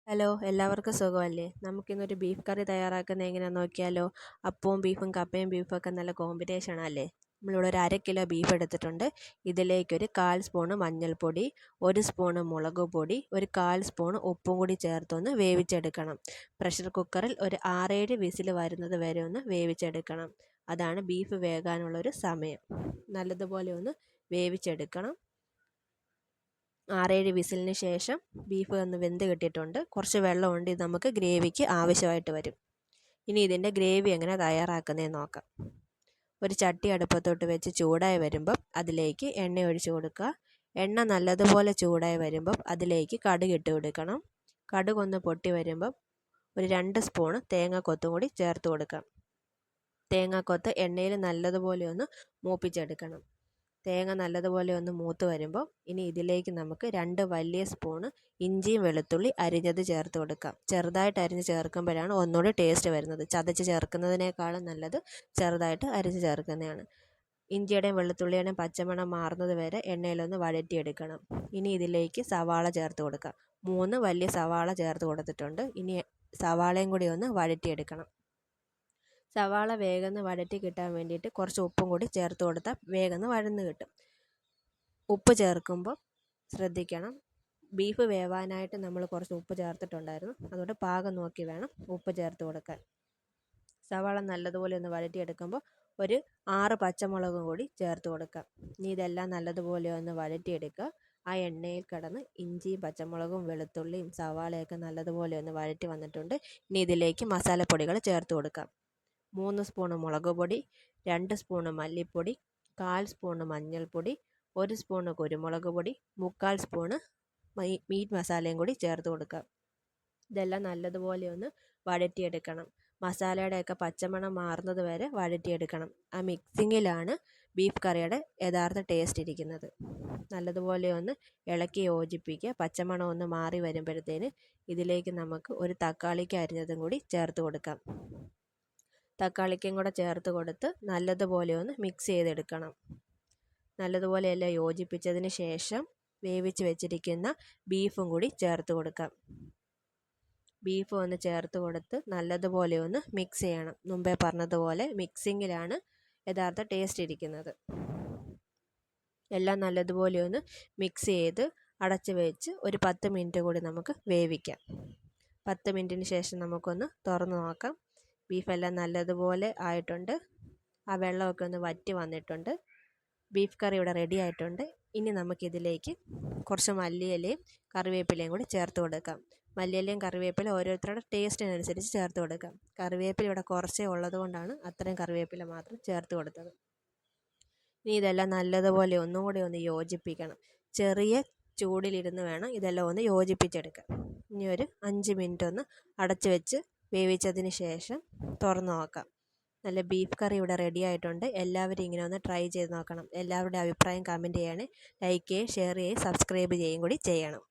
Hello, എല്ലാവർക്കും സുഖമല്ലേ? നമുക്കിന്നൊരു ബീഫ് കറി തയ്യാറാക്കുന്നത് എങ്ങനെയാണെന്ന് നോക്കിയാലോ? അപ്പവും ബീഫും കപ്പയും ബീഫും ഒക്കെ നല്ല കോമ്പിനേഷൻ അല്ലേ? നമ്മളിവിടെ ഒരു 1/2 കിലോ ബീഫ് എടുത്തിട്ടുണ്ട്. ഇതിലേക്കൊരു 1/4 സ്പൂണ് മഞ്ഞൾപ്പൊടി, 1 സ്പൂണ് മുളക് പൊടി, ഒരു 1/4 സ്പൂണ് ഉപ്പും കൂടി ചേർത്തൊന്ന് വേവിച്ചെടുക്കണം. പ്രഷർ കുക്കറിൽ ഒരു 6-7 വിസിൽ വരുന്നത് വരെ ഒന്ന് വേവിച്ചെടുക്കണം. അതാണ് ബീഫ് വേകാനുള്ളൊരു സമയം. നല്ലതുപോലെ ഒന്ന് വേവിച്ചെടുക്കണം. 6-7 വിസിലിന് ശേഷം ബീഫ് ഒന്ന് വെന്ത് കിട്ടിയിട്ടുണ്ട്. കുറച്ച് വെള്ളമുണ്ട്. ഇത് നമുക്ക് ഗ്രേവിക്ക് ആവശ്യമായിട്ട് വരും. ഇനി ഇതിൻ്റെ ഗ്രേവി എങ്ങനെ തയ്യാറാക്കുന്നതെന്ന് നോക്കാം. ഒരു ചട്ടി അടുപ്പത്തോട്ട് വെച്ച് ചൂടായി വരുമ്പം അതിലേക്ക് എണ്ണ ഒഴിച്ച് കൊടുക്കുക. എണ്ണ നല്ലതുപോലെ ചൂടായി വരുമ്പം അതിലേക്ക് കടുക് ഇട്ട് കൊടുക്കണം. കടുക് ഒന്ന് പൊട്ടി വരുമ്പം ഒരു 2 സ്പൂണ് തേങ്ങാക്കൊത്തും കൂടി ചേർത്ത് കൊടുക്കാം. തേങ്ങാക്കൊത്ത് എണ്ണയിൽ നല്ലതുപോലെ ഒന്ന് മൂപ്പിച്ചെടുക്കണം. തേങ്ങ നല്ലതുപോലെ ഒന്ന് മൂത്ത് വരുമ്പോൾ ഇനി ഇതിലേക്ക് നമുക്ക് 2 വലിയ സ്പൂണ് ഇഞ്ചിയും വെളുത്തുള്ളി അരിഞ്ഞത് ചേർത്ത് കൊടുക്കാം. ചെറുതായിട്ട് അരിഞ്ഞ് ചേർക്കുമ്പോഴാണ് ഒന്നുകൂടി ടേസ്റ്റ് വരുന്നത്. ചതച്ച് ചേർക്കുന്നതിനേക്കാളും നല്ലത് ചെറുതായിട്ട് അരിഞ്ഞ് ചേർക്കുന്നതാണ്. ഇഞ്ചിയുടെയും വെളുത്തുള്ളിയുടെയും പച്ചമണം മാറുന്നത് വരെ എണ്ണയിലൊന്ന് വഴറ്റിയെടുക്കണം. ഇനി ഇതിലേക്ക് സവാള ചേർത്ത് കൊടുക്കാം. 3 വലിയ സവാള ചേർത്ത് കൊടുത്തിട്ടുണ്ട്. ഇനി സവാളയും കൂടി ഒന്ന് വഴറ്റിയെടുക്കണം. സവാള വേഗം വഴറ്റി കിട്ടാൻ വേണ്ടിയിട്ട് കുറച്ച് ഉപ്പും കൂടി ചേർത്ത് കൊടുത്താൽ വേഗം വഴന്ന് കിട്ടും. ഉപ്പ് ചേർക്കുമ്പോൾ ശ്രദ്ധിക്കണം. ബീഫ് വേവാനായിട്ട് നമ്മൾ കുറച്ച് ഉപ്പ് ചേർത്തിട്ടുണ്ടായിരുന്നു. അതുകൊണ്ട് പാകം നോക്കി വേണം ഉപ്പ് ചേർത്ത് കൊടുക്കാൻ. സവാള നല്ലതുപോലെ ഒന്ന് വഴറ്റിയെടുക്കുമ്പോൾ ഒരു 6 പച്ചമുളകും കൂടി ചേർത്ത് കൊടുക്കാം. ഇനി ഇതെല്ലാം നല്ലതുപോലെ ഒന്ന് വഴറ്റിയെടുക്കുക. ആ എണ്ണയിൽ കിടന്ന് ഇഞ്ചിയും പച്ചമുളകും വെളുത്തുള്ളിയും സവാളയൊക്കെ നല്ലതുപോലെ ഒന്ന് വഴറ്റി വന്നിട്ടുണ്ട്. ഇനി ഇതിലേക്ക് മസാലപ്പൊടികൾ ചേർത്ത് കൊടുക്കാം. 3 സ്പൂണ് മുളക് പൊടി, 2 സ്പൂണ് മല്ലിപ്പൊടി, 1/4 സ്പൂണ് മഞ്ഞൾപ്പൊടി, 1 സ്പൂണ് കുരുമുളക് പൊടി, 3/4 സ്പൂണ് മീറ്റ് മസാലയും കൂടി ചേർത്ത് കൊടുക്കാം. ഇതെല്ലാം നല്ലതുപോലെ ഒന്ന് വഴറ്റിയെടുക്കണം. മസാലയുടെയൊക്കെ പച്ചമണം മാറുന്നത് വരെ വഴറ്റിയെടുക്കണം. ആ മിക്സിങ്ങിലാണ് ബീഫ് കറിയുടെ യഥാർത്ഥ ടേസ്റ്റ് ഇരിക്കുന്നത്. നല്ലതുപോലെ ഒന്ന് ഇളക്കി യോജിപ്പിക്കുക. പച്ചമണം ഒന്ന് മാറി വരുമ്പോഴത്തേന് ഇതിലേക്ക് നമുക്ക് ഒരു തക്കാളിക്ക് അരിഞ്ഞതും കൂടി ചേർത്ത് കൊടുക്കാം. തക്കാളിക്കും കൂടെ ചേർത്ത് കൊടുത്ത് നല്ലതുപോലെ ഒന്ന് മിക്സ് ചെയ്തെടുക്കണം. നല്ലതുപോലെ എല്ലാം യോജിപ്പിച്ചതിന് ശേഷം വേവിച്ച് വെച്ചിരിക്കുന്ന ബീഫും കൂടി ചേർത്ത് കൊടുക്കാം. ബീഫ് ഒന്ന് ചേർത്ത് കൊടുത്ത് നല്ലതുപോലെ ഒന്ന് മിക്സ് ചെയ്യണം. മുമ്പേ പറഞ്ഞതുപോലെ മിക്സിങ്ങിലാണ് യഥാർത്ഥ ടേസ്റ്റ് ഇരിക്കുന്നത്. എല്ലാം നല്ലതുപോലെ ഒന്ന് മിക്സ് ചെയ്ത് അടച്ച് വെച്ച് ഒരു 10 മിനിറ്റ് കൂടി നമുക്ക് വേവിക്കാം. 10 മിനിറ്റിന് ശേഷം നമുക്കൊന്ന് തുറന്ന് നോക്കാം. ബീഫെല്ലാം നല്ലതുപോലെ ആയിട്ടുണ്ട്. ആ വെള്ളമൊക്കെ ഒന്ന് വറ്റി വന്നിട്ടുണ്ട്. ബീഫ് കറി ഇവിടെ റെഡി ആയിട്ടുണ്ട്. ഇനി നമുക്കിതിലേക്ക് കുറച്ച് മല്ലിയിലയും കറിവേപ്പിലയും കൂടി ചേർത്ത് കൊടുക്കാം. മല്ലിയിലയും കറിവേപ്പില ഓരോരുത്തരുടെ ടേസ്റ്റിനനുസരിച്ച് ചേർത്ത് കൊടുക്കാം. കറിവേപ്പില ഇവിടെ കുറച്ചേ ഉള്ളത് കൊണ്ടാണ് അത്രയും കറിവേപ്പില മാത്രം ചേർത്ത് കൊടുത്തത്. ഇനി ഇതെല്ലാം നല്ലതുപോലെ ഒന്നും കൂടി ഒന്ന് യോജിപ്പിക്കണം. ചെറിയ ചൂടിലിരുന്ന് വേണം ഇതെല്ലാം ഒന്ന് യോജിപ്പിച്ചെടുക്കാൻ. ഇനി ഒരു 5 മിനിറ്റ് ഒന്ന് അടച്ച് വെച്ച് വേവിച്ചതിന് ശേഷം തുറന്ന് നോക്കാം. നല്ല ബീഫ് കറി ഇവിടെ റെഡി ആയിട്ടുണ്ട്. എല്ലാവരും ഇങ്ങനെ ഒന്ന് ട്രൈ ചെയ്ത് നോക്കണം. എല്ലാവരുടെ അഭിപ്രായം കമൻറ്റ് ചെയ്യണേ. ലൈക്ക് ചെയ്യുകയും ഷെയർ ചെയ്യുകയും സബ്സ്ക്രൈബ് ചെയ്യുകയും കൂടി ചെയ്യണം.